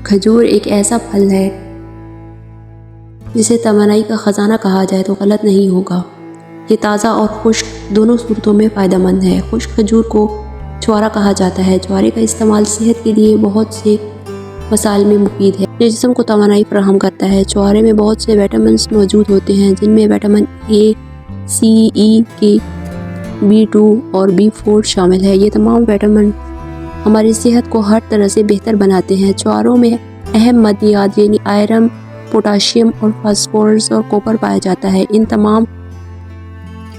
کھجور ایک ایسا پھل ہے جسے توانائی کا خزانہ کہا جائے تو غلط نہیں ہوگا۔ یہ تازہ اور خشک دونوں صورتوں میں فائدہ مند ہے۔ خشک کھجور کو چھوارا کہا جاتا ہے۔ چھوارے کا استعمال صحت کے لیے بہت سے مسائل میں مفید ہے۔ یہ جسم کو توانائی فراہم کرتا ہے۔ چھوارے میں بہت سے وٹامنز موجود ہوتے ہیں جن میں وٹامن اے، سی، ای، کے، B2 اور B4 شامل ہے۔ یہ تمام وٹامن ہماری صحت کو ہر طرح سے بہتر بناتے ہیں۔ چھواروں میں اہم معدنیات یعنی آئرن، پوٹاشیم اور فاسفورس اور کوپر پایا جاتا ہے۔ ان تمام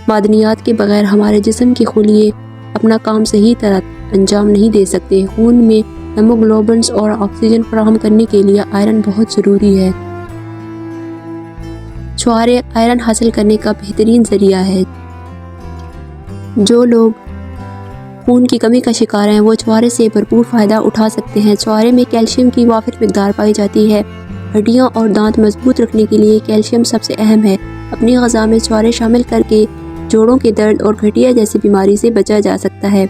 معدنیات کے بغیر ہمارے جسم کے خلیے اپنا کام صحیح طرح انجام نہیں دے سکتے۔ خون میں ہیموگلوبنز اور آکسیجن فراہم کرنے کے لیے آئرن بہت ضروری ہے۔ چھوارے آئرن حاصل کرنے کا بہترین ذریعہ ہے۔ جو لوگ خون کی کمی کا شکار ہیں وہ چھوارے سے بھرپور فائدہ اٹھا سکتے ہیں۔ چھوارے میں کیلشیم کی وافر مقدار پائی جاتی ہے۔ ہڈیاں اور دانت مضبوط رکھنے کے لیے کیلشیم سب سے اہم ہے۔ اپنی غذا میں چھوارے شامل کر کے جوڑوں کے درد اور گٹھیا جیسی بیماری سے بچا جا سکتا ہے۔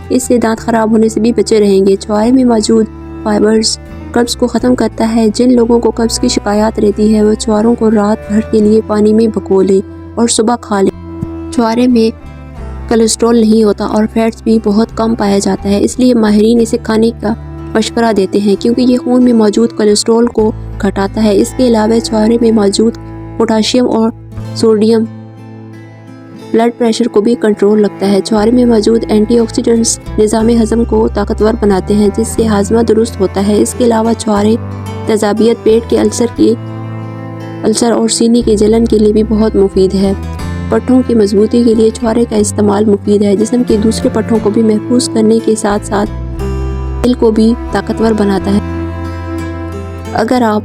اس سے دانت خراب ہونے سے بھی بچے رہیں گے۔ چھوارے میں موجود فائبرز قبض کو ختم کرتا ہے۔ جن لوگوں کو قبض کی شکایات رہتی ہے وہ چھواروں کو رات بھر کے لیے پانی میں بھگو لیں اور صبح کھا لیں۔ چھوارے میں کولیسٹرول نہیں ہوتا اور فیٹس بھی بہت کم پایا جاتا ہے، اس لیے ماہرین اسے کھانے کا مشورہ دیتے ہیں کیونکہ یہ خون میں موجود کولیسٹرول کو گھٹاتا ہے۔ اس کے علاوہ چھوارے میں موجود پوٹاشیم اور سوڈیم بلڈ پریشر کو بھی کنٹرول رکھتا ہے۔ چھوارے میں موجود اینٹی آکسیڈنٹس نظام ہضم کو طاقتور بناتے ہیں جس سے ہاضمہ درست ہوتا ہے۔ اس کے علاوہ چھوارے تیزابیت، پیٹ کے السر اور سینے کے جلن کے لیے بھی بہت مفید ہے۔ پٹھوں کی مضبوطی کے لیے چھوارے کا استعمال مفید ہے۔ جسم کے دوسرے پٹھوں کو بھی محفوظ کرنے کے ساتھ ساتھ دل کو بھی طاقتور بناتا ہے۔ اگر آپ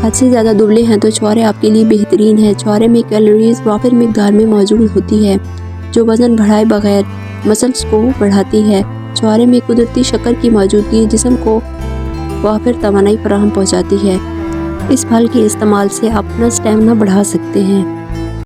حد سے زیادہ دبلے ہیں تو چھوارے آپ کے لیے بہترین ہے۔ چھوارے میں کیلوریز وافر مقدار میں موجود ہوتی ہے جو وزن بڑھائے بغیر مسلز کو بڑھاتی ہے۔ چھوارے میں قدرتی شکر کی موجودگی جسم کو وافر توانائی فراہم پہنچاتی ہے۔ اس پھل کے استعمال سے آپ اپنا اسٹیمنا بڑھا سکتے ہیں۔